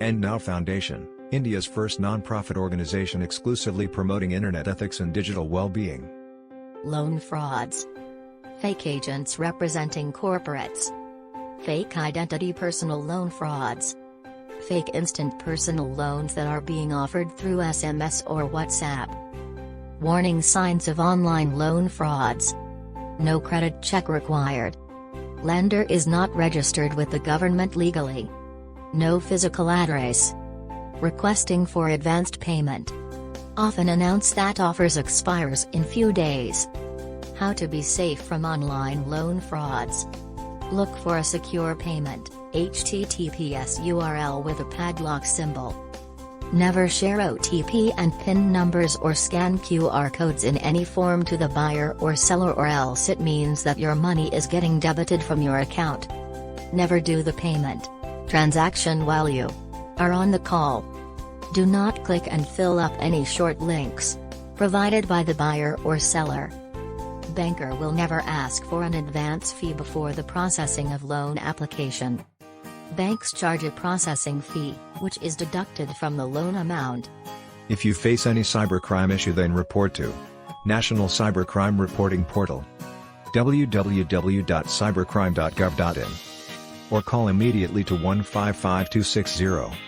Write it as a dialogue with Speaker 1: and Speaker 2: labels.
Speaker 1: And Now Foundation, India's first non-profit organization exclusively promoting internet ethics and digital well-being.
Speaker 2: Loan frauds. Fake agents representing corporates. Fake identity personal loan frauds. Fake instant personal loans that are being offered through SMS or WhatsApp. Warning signs of online loan frauds. No credit check required. Lender is not registered with the government legally. No physical address. Requesting for advanced payment. Often announce that offers expires in few days. How to be safe from online loan frauds. Look for a secure payment, HTTPS URL with a padlock symbol. Never share OTP and PIN numbers or scan QR codes in any form to the buyer or seller, or else it means that your money is getting debited from your account. Never do the payment transaction while you are on the call. Do not click and fill up any short links provided by the buyer or seller. Banker will never ask for an advance fee before the processing of loan application. Banks charge a processing fee, which is deducted from the loan amount.
Speaker 1: If you face any cybercrime issue, then report to National Cybercrime Reporting Portal, www.cybercrime.gov.in, or call immediately to 155260.